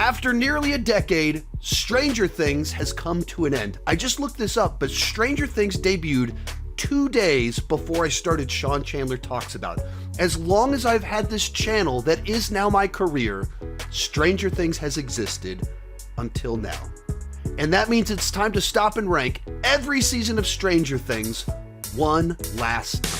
After nearly a decade, Stranger Things has come to an end. I just looked this up, but Stranger Things debuted 2 days before I started Sean Chandler Talks About. As long as I've had this channel that is now my career, Stranger Things has existed until now. And that means it's time to stop and rank every season of Stranger Things one last time.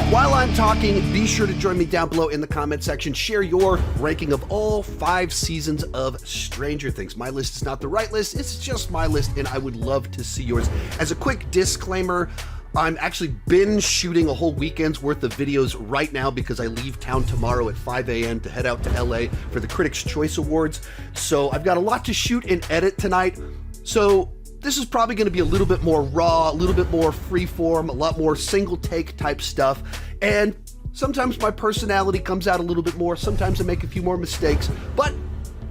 While I'm talking, be sure to join me down below in the comment section. Share your ranking of all 5 seasons of Stranger Things. My list is not the right list, it's just my list, and I would love to see yours. As a quick disclaimer, I'm actually binge shooting a whole weekend's worth of videos right now because I leave town tomorrow at 5 a.m. to head out to LA for the Critics' Choice Awards. So I've got a lot to shoot and edit tonight. So this is probably going to be a little bit more raw, a little bit more freeform, a lot more single take type stuff. And sometimes my personality comes out a little bit more. Sometimes I make a few more mistakes, but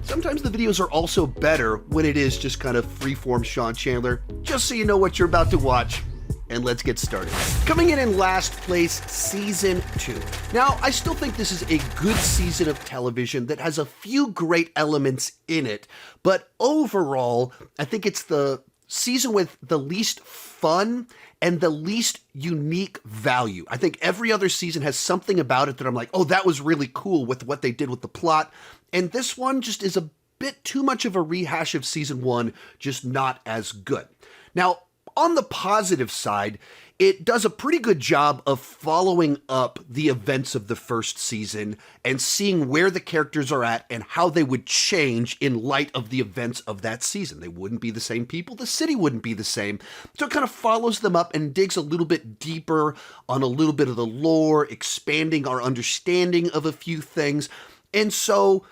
sometimes the videos are also better when it is just kind of freeform Sean Chandler, just so you know what you're about to watch. And let's get started. Coming in last place, Season 2. Now, I still think this is a good season of television that has a few great elements in it, but overall, I think it's the season with the least fun and the least unique value. I think every other season has something about it that I'm like, oh, that was really cool with what they did with the plot. And this one just is a bit too much of a rehash of season 1, just not as good. Now, on the positive side, it does a pretty good job of following up the events of the first season and seeing where the characters are at and how they would change in light of the events of that season. They wouldn't be the same people. The city wouldn't be the same. So it kind of follows them up and digs a little bit deeper on a little bit of the lore, expanding our understanding of a few things. And so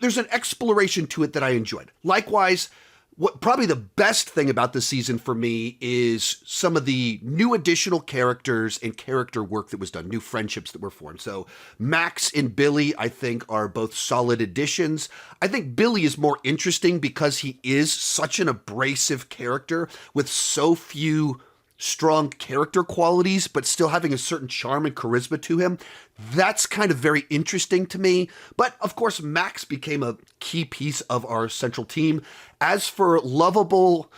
there's an exploration to it that I enjoyed. Likewise, what probably the best thing about this season for me is some of the new additional characters and character work that was done, new friendships that were formed. So Max and Billy, I think, are both solid additions. I think Billy is more interesting because he is such an abrasive character with so few strong character qualities, but still having a certain charm and charisma to him. That's kind of very interesting to me. But of course, Max became a key piece of our central team. As for lovable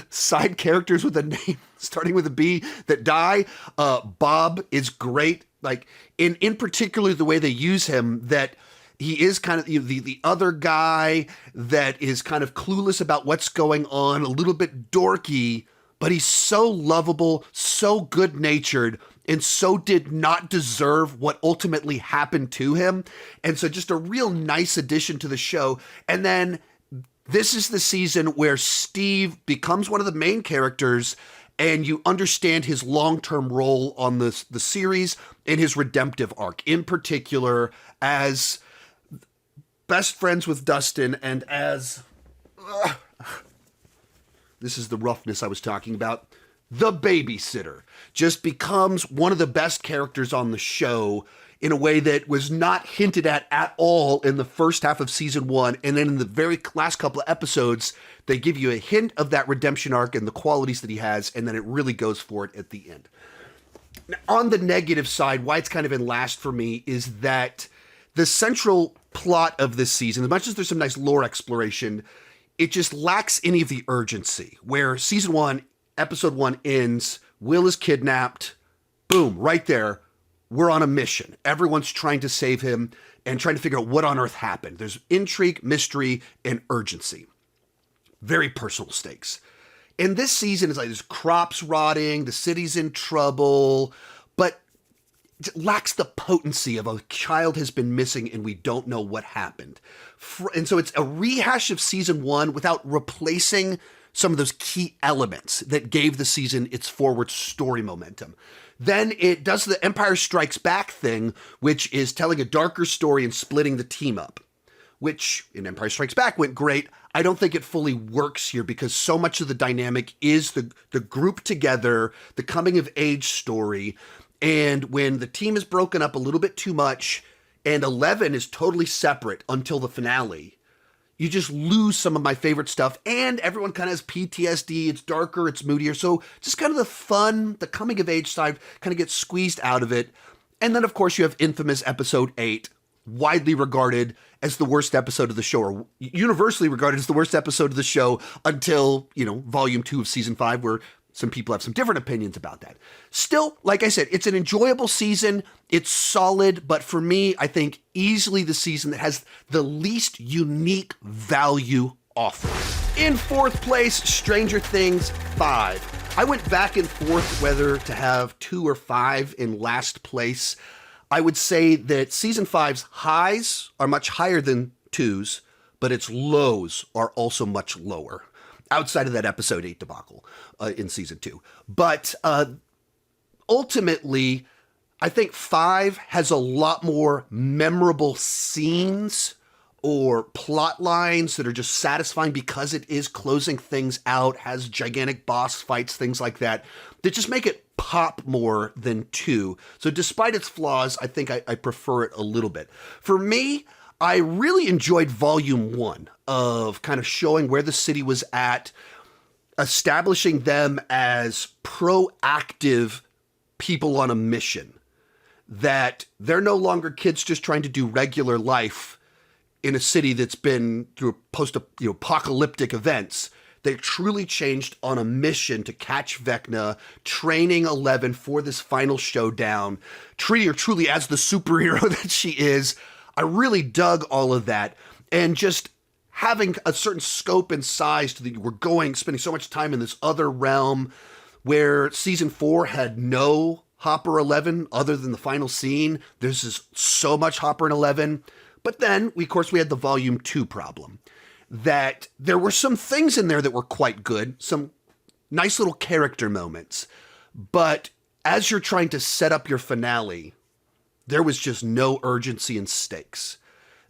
side characters with a name starting with a B that die, Bob is great. Like in particular, the way they use him, that he is kind of the other guy that is kind of clueless about what's going on, a little bit dorky, but he's so lovable, so good-natured, and so did not deserve what ultimately happened to him. And so just a real nice addition to the show. And then this is the season where Steve becomes one of the main characters, and you understand his long-term role on the series and his redemptive arc, in particular as best friends with Dustin and as... this is the roughness I was talking about. The babysitter just becomes one of the best characters on the show in a way that was not hinted at all in the first half of season 1. And then in the very last couple of episodes, they give you a hint of that redemption arc and the qualities that he has, and then it really goes for it at the end. Now, on the negative side, why it's kind of in last for me is that the central plot of this season, as much as there's some nice lore exploration, it just lacks any of the urgency. Where season 1, episode 1 ends, Will is kidnapped, boom, right there, we're on a mission. Everyone's trying to save him and trying to figure out what on earth happened. There's intrigue, mystery, and urgency. Very personal stakes. And this season is like there's crops rotting, the city's in trouble, but it lacks the potency of a child has been missing and we don't know what happened. And so it's a rehash of season 1 without replacing some of those key elements that gave the season its forward story momentum. Then it does the Empire Strikes Back thing, which is telling a darker story and splitting the team up, which in Empire Strikes Back went great. I don't think it fully works here because so much of the dynamic is the group together, the coming of age story. And when the team is broken up a little bit too much and 11 is totally separate until the finale, you just lose some of my favorite stuff, and everyone kind of has PTSD. It's darker, it's moodier. So just kind of the fun, the coming of age side kind of gets squeezed out of it. And then, of course, you have infamous episode 8, widely regarded as the worst episode of the show, or universally regarded as the worst episode of the show until, volume 2 of season 5, where some people have some different opinions about that. Still, like I said, it's an enjoyable season. It's solid, but for me, I think easily the season that has the least unique value offered. In 4th place, Stranger Things 5. I went back and forth whether to have 2 or 5 in last place. I would say that season 5's highs are much higher than 2's, but its lows are also much lower, outside of that episode 8 debacle in season 2. But ultimately, I think 5 has a lot more memorable scenes or plot lines that are just satisfying because it is closing things out, has gigantic boss fights, things like that just make it pop more than 2. So despite its flaws, I think I prefer it a little bit. For me, I really enjoyed volume 1 of kind of showing where the city was at, establishing them as proactive people on a mission, that they're no longer kids just trying to do regular life in a city that's been through apocalyptic events. They truly changed on a mission to catch Vecna, training 11 for this final showdown, treating her truly as the superhero that she is. I really dug all of that, and just having a certain scope and size to spending so much time in this other realm where season 4 had no Hopper 11 other than the final scene. There's just so much Hopper and 11. But then, of course, we had the volume 2 problem, that there were some things in there that were quite good, some nice little character moments. But as you're trying to set up your finale, there was just no urgency and stakes.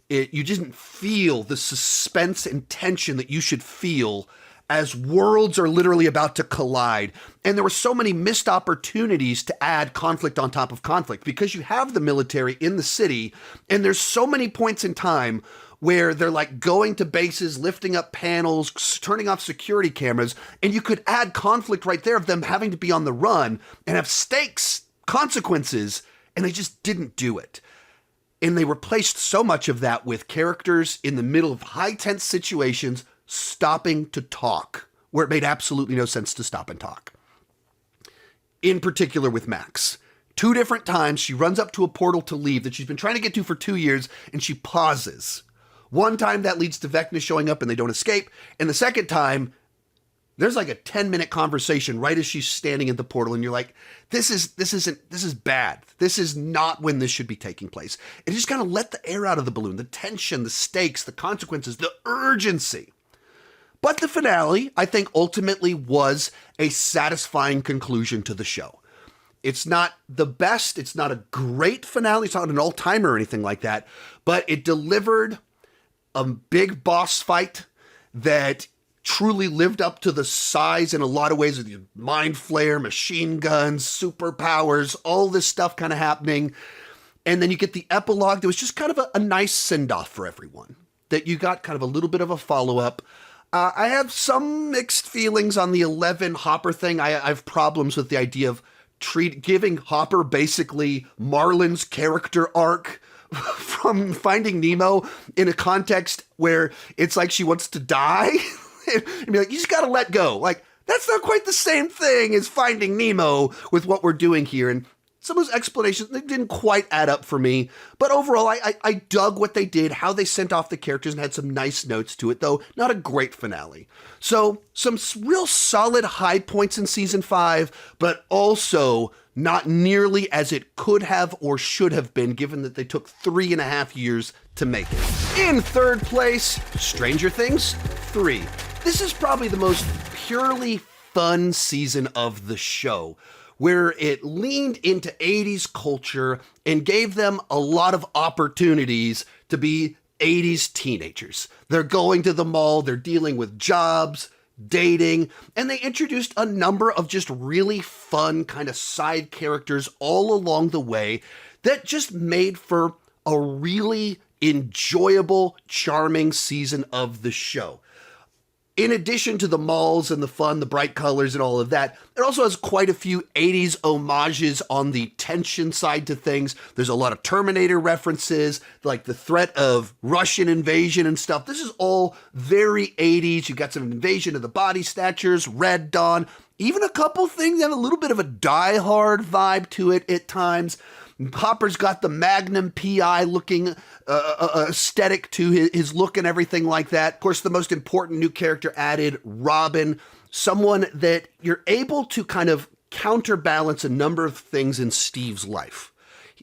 You didn't feel the suspense and tension that you should feel as worlds are literally about to collide. And there were so many missed opportunities to add conflict on top of conflict because you have the military in the city, and there's so many points in time where they're like going to bases, lifting up panels, turning off security cameras, and you could add conflict right there of them having to be on the run and have stakes, consequences, and they just didn't do it. And they replaced so much of that with characters in the middle of high tense situations stopping to talk, where it made absolutely no sense to stop and talk. In particular with Max. 2 different times, she runs up to a portal to leave that she's been trying to get to for 2 years, and she pauses. One time that leads to Vecna showing up and they don't escape. And the second time, there's like a 10-minute conversation right as she's standing at the portal, and you're like, this is bad. This is not when this should be taking place. It just kind of let the air out of the balloon, the tension, the stakes, the consequences, the urgency. But the finale, I think, ultimately was a satisfying conclusion to the show. It's not the best. It's not a great finale. It's not an all-timer or anything like that. But it delivered a big boss fight that truly lived up to the size in a lot of ways, with the mind flare, machine guns, superpowers, all this stuff kind of happening. And then you get the epilogue that was just kind of a nice send-off for everyone, that you got kind of a little bit of a follow-up. I have some mixed feelings on the 11 Hopper thing. I have problems with the idea of giving Hopper basically Marlin's character arc from Finding Nemo in a context where it's like she wants to die. And be like, you just gotta let go. Like, that's not quite the same thing as Finding Nemo with what we're doing here. And some of those explanations, they didn't quite add up for me. But overall, I dug what they did, how they sent off the characters, and had some nice notes to it, though not a great finale. So some real solid high points in season 5, but also not nearly as it could have or should have been, given that they took 3.5 years to make it. In 3rd place, Stranger Things 3. This is probably the most purely fun season of the show, where it leaned into 80s culture and gave them a lot of opportunities to be 80s teenagers. They're going to the mall, they're dealing with jobs, dating, and they introduced a number of just really fun kind of side characters all along the way that just made for a really enjoyable, charming season of the show. in addition to the malls and the fun, the bright colors and all of that, it also has quite a few 80s homages on the tension side to things. There's a lot of Terminator references, like the threat of Russian invasion and stuff. This is all very 80s. You've got some invasion of the Body Snatchers, Red Dawn, even a couple things that have a little bit of a Die Hard vibe to it at times. Hopper's got the Magnum PI looking aesthetic to his look and everything like that. Of course, the most important new character added, Robin, someone that you're able to kind of counterbalance a number of things in Steve's life.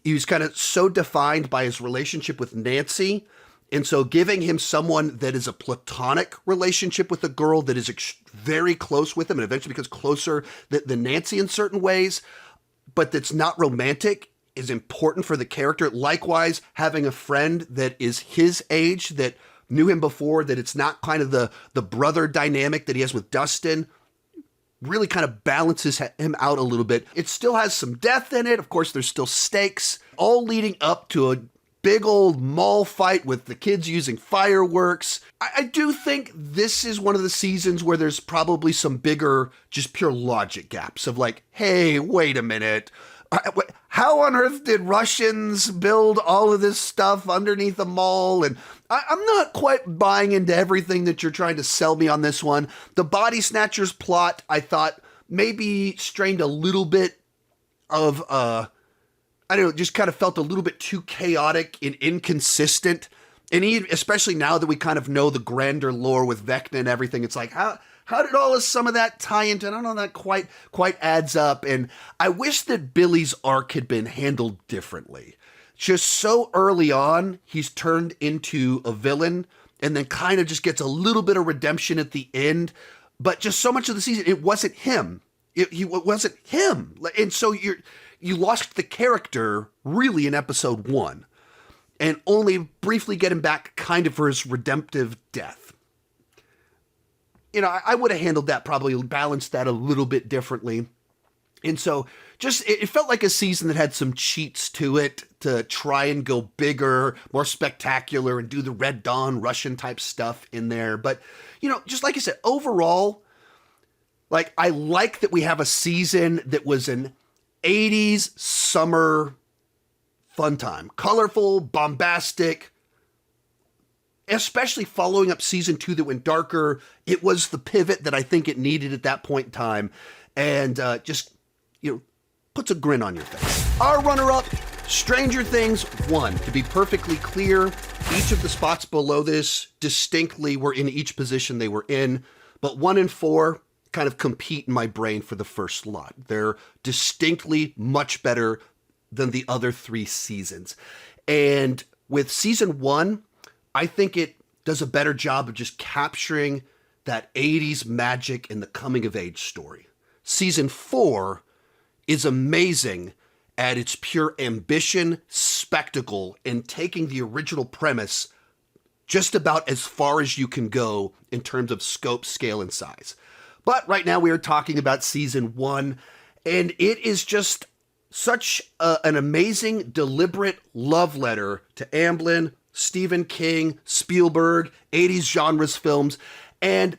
He was kind of so defined by his relationship with Nancy, and so giving him someone that is a platonic relationship with a girl that is very close with him and eventually becomes closer than Nancy in certain ways, but that's not romantic, is important for the character. Likewise, having a friend that is his age, that knew him before, that it's not kind of the brother dynamic that he has with Dustin, really kind of balances him out a little bit. It still has some death in it. Of course, there's still stakes, all leading up to a big old mall fight with the kids using fireworks. I do think this is one of the seasons where there's probably some bigger, just pure logic gaps of like, hey, wait a minute. How on earth did Russians build all of this stuff underneath the mall? And I'm not quite buying into everything that you're trying to sell me on this one. The Body Snatchers plot, I thought, maybe strained a little bit of, I don't know, just kind of felt a little bit too chaotic and inconsistent. And especially now that we kind of know the grander lore with Vecna and everything, it's like, how did all of some of that tie into? I don't know, that quite adds up. And I wish that Billy's arc had been handled differently. Just so early on, he's turned into a villain and then kind of just gets a little bit of redemption at the end. But just so much of the season, it wasn't him. It wasn't him. And so you lost the character really in episode 1 and only briefly get him back kind of for his redemptive death. You know, I would have handled that, probably balanced that a little bit differently. And so just, it felt like a season that had some cheats to it to try and go bigger, more spectacular, and do the Red Dawn Russian type stuff in there. But, you know, just like I said, overall, like, I like that we have a season that was an 80s summer fun time. Colorful, bombastic, especially following up season 2 that went darker. It was the pivot that I think it needed at that point in time. And just, you know, puts a grin on your face. Our runner-up, Stranger Things 1. To be perfectly clear, each of the spots below this distinctly were in each position they were in. But 1 and 4 kind of compete in my brain for the first slot. They're distinctly much better than the other 3 seasons. And with season 1, I think it does a better job of just capturing that 80s magic in the coming of age story. Season 4 is amazing at its pure ambition, spectacle, and taking the original premise just about as far as you can go in terms of scope, scale, and size. But right now we are talking about season 1, and it is just such an amazing, deliberate love letter to Amblin, Stephen King, Spielberg, 80s genres films, and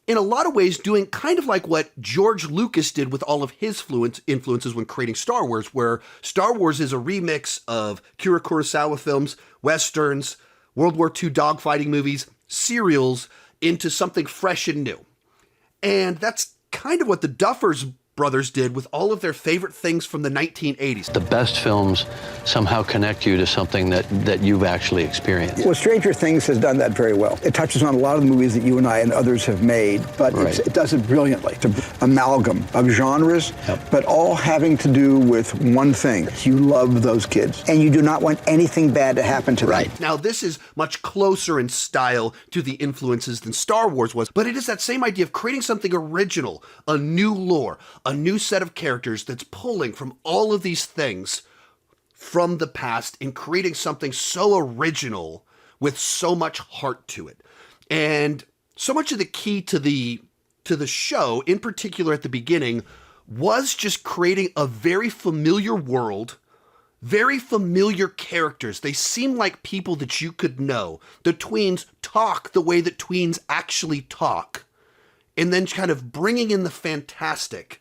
in a lot of ways doing kind of like what George Lucas did with all of his influences when creating Star Wars, where Star Wars is a remix of Akira Kurosawa films, Westerns, World War II dogfighting movies, serials, into something fresh and new. And that's kind of what the Duffers brothers did with all of their favorite things from the 1980s. The best films somehow connect you to something that you've actually experienced. Well, Stranger Things has done that very well. It touches on a lot of the movies that you and I and others have made, but right. it does it brilliantly. It's an amalgam of genres, but all having to do with one thing. You love those kids, and you do not want anything bad to happen to them. Now, this is much closer in style to the influences than Star Wars was, but it is that same idea of creating something original, a new lore, a new set of characters that's pulling from all of these things from the past and creating something so original with so much heart to it. And so much of the key to the show, in particular at the beginning, was just creating a very familiar world very familiar characters. They seem like people that you could know. The tweens talk the way that tweens actually talk. And then kind of bringing in the fantastic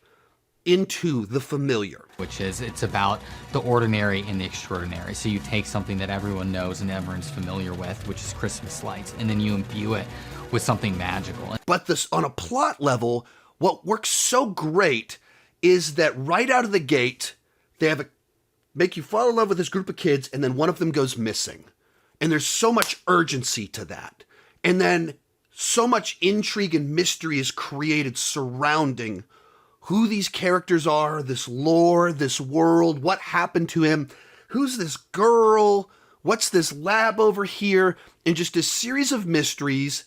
into the familiar. Which is, it's about the ordinary and the extraordinary. So you take something that everyone knows and everyone's familiar with, which is Christmas lights, and then you imbue it with something magical. But this, on a plot level, what works so great is that right out of the gate, they make you fall in love with this group of kids, and then one of them goes missing. And there's so much urgency to that. And then so much intrigue and mystery is created surrounding who these characters are, this lore, this world, what happened to him, who's this girl, what's this lab over here, and just a series of mysteries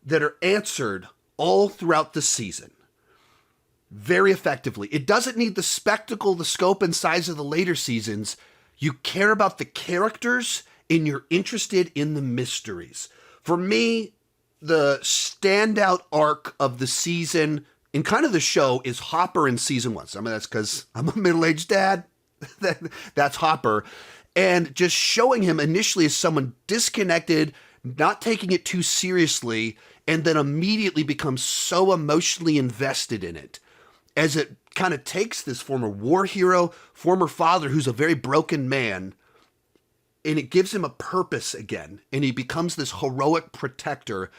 that are answered all throughout the season. Very effectively. It doesn't need the spectacle, the scope, and size of the later seasons. You care about the characters, and you're interested in the mysteries. For me, the standout arc of the season and kind of the show is Hopper in season 1. So, I mean, that's because I'm a middle-aged dad. That's Hopper. And just showing him initially as someone disconnected, not taking it too seriously, and then immediately becomes so emotionally invested in it. As it kind of takes this former war hero, former father who's a very broken man, and it gives him a purpose again. And he becomes this heroic protector,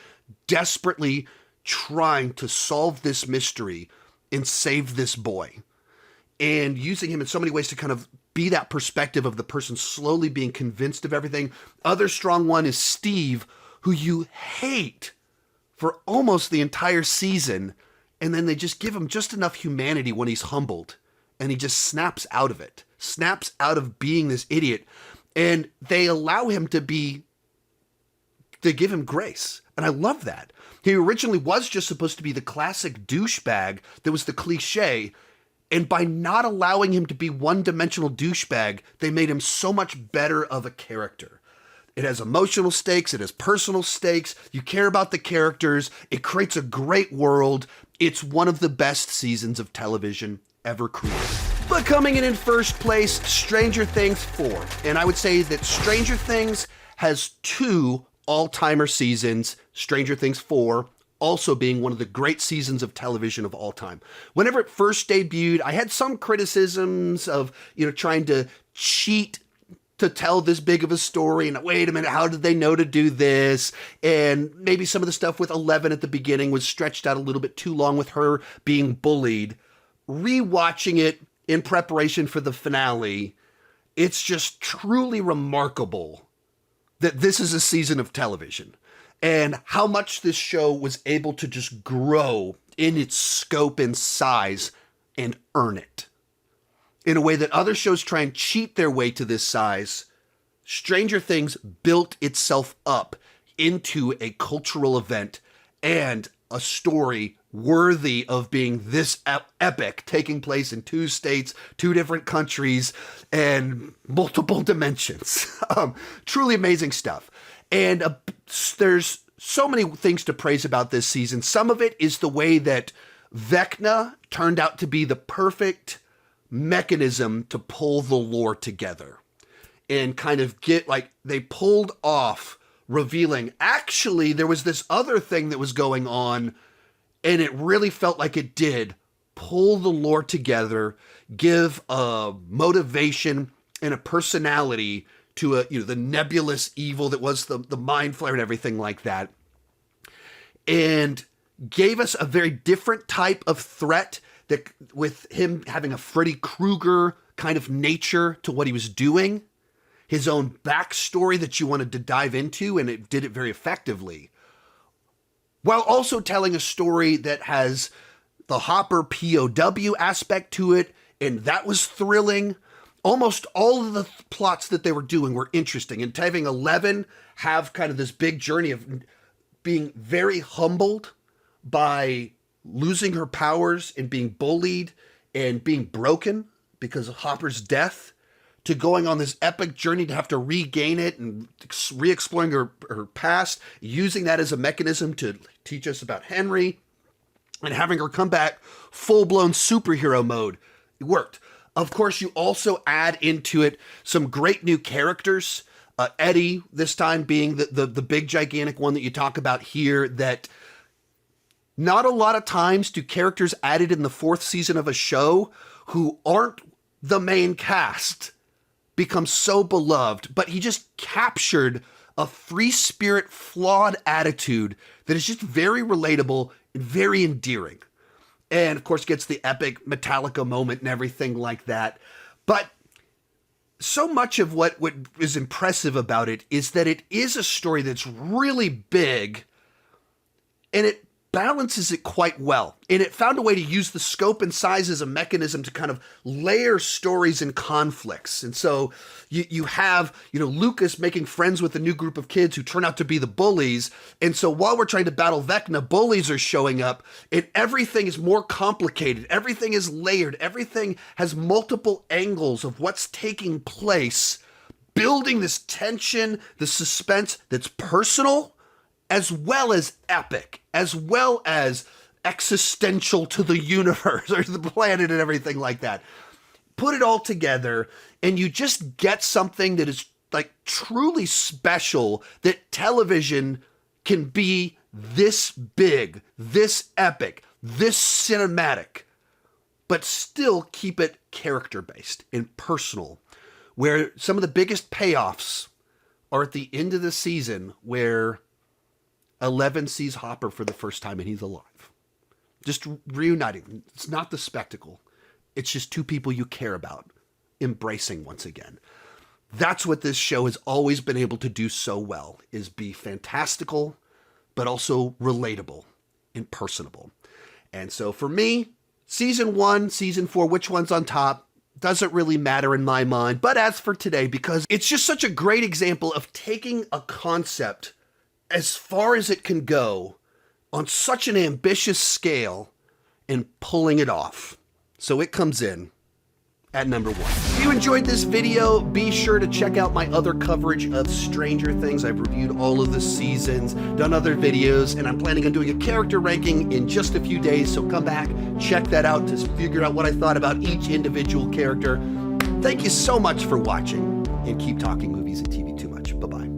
desperately trying to solve this mystery and save this boy, and using him in so many ways to kind of be that perspective of the person slowly being convinced of everything. Other strong one is Steve, who you hate for almost the entire season, and then they just give him just enough humanity when he's humbled, and he just snaps out of it, snaps out of being this idiot, and they allow him to give him grace. And I love that. He originally was just supposed to be the classic douchebag that was the cliche. And by not allowing him to be one-dimensional douchebag, they made him so much better of a character. It has emotional stakes. It has personal stakes. You care about the characters. It creates a great world. It's one of the best seasons of television ever created. But coming in first place, Stranger Things 4. And I would say that Stranger Things has 2 all-timer seasons, Stranger Things 4 also being one of the great seasons of television of all time. Whenever it first debuted, I had some criticisms of, trying to cheat to tell this big of a story, and wait a minute, how did they know to do this? And maybe some of the stuff with 11 at the beginning was stretched out a little bit too long with her being bullied. Rewatching it in preparation for the finale, it's just truly remarkable that this is a season of television and how much this show was able to just grow in its scope and size and earn it. In a way that other shows try and cheat their way to this size, Stranger Things built itself up into a cultural event and a story worthy of being this epic, taking place in 2 states, 2 different countries, and multiple dimensions. Truly amazing stuff. And there's so many things to praise about this season. Some of it is the way that Vecna turned out to be the perfect mechanism to pull the lore together and kind of they pulled off revealing, actually, there was this other thing that was going on, and it really felt like it did pull the lore together, give a motivation and a personality to the nebulous evil that was the Mind Flayer and everything like that, and gave us a very different type of threat that, with him having a Freddy Krueger kind of nature to what he was doing, his own backstory that you wanted to dive into, and it did it very effectively, while also telling a story that has the Hopper POW aspect to it, and that was thrilling. Almost all of the plots that they were doing were interesting, and having 11 have kind of this big journey of being very humbled by losing her powers and being bullied and being broken because of Hopper's death, to going on this epic journey to have to regain it and re-exploring her past, using that as a mechanism to teach us about Henry, and having her come back full-blown superhero mode. It worked. Of course, you also add into it some great new characters. Eddie, this time being the big gigantic one that you talk about here, that not a lot of times do characters added in the 4th season of a show who aren't the main cast become so beloved, but he just captured a free spirit, flawed attitude that is just very relatable and very endearing. And of course gets the epic Metallica moment and everything like that. But so much of what is impressive about it is that it is a story that's really big, and it balances it quite well. And it found a way to use the scope and size as a mechanism to kind of layer stories and conflicts. And so you have, Lucas making friends with a new group of kids who turn out to be the bullies. And so while we're trying to battle Vecna, bullies are showing up, and everything is more complicated. Everything is layered. Everything has multiple angles of what's taking place, building this tension, the suspense that's personal, as well as epic, as well as existential to the universe or the planet and everything like that. Put it all together, and you just get something that is like truly special, that television can be this big, this epic, this cinematic, but still keep it character-based and personal, where some of the biggest payoffs are at the end of the season, where 11 sees Hopper for the first time and he's alive. Just reuniting. It's not the spectacle. It's just two people you care about embracing once again. That's what this show has always been able to do so well, is be fantastical, but also relatable and personable. And so for me, season 1, season 4, which one's on top, doesn't really matter in my mind. But as for today, because it's just such a great example of taking a concept as far as it can go on such an ambitious scale and pulling it off. So it comes in at number 1. If you enjoyed this video, be sure to check out my other coverage of Stranger Things. I've reviewed all of the seasons, done other videos, and I'm planning on doing a character ranking in just a few days. So come back, check that out to figure out what I thought about each individual character. Thank you so much for watching, and keep talking movies and TV too much. Bye-bye.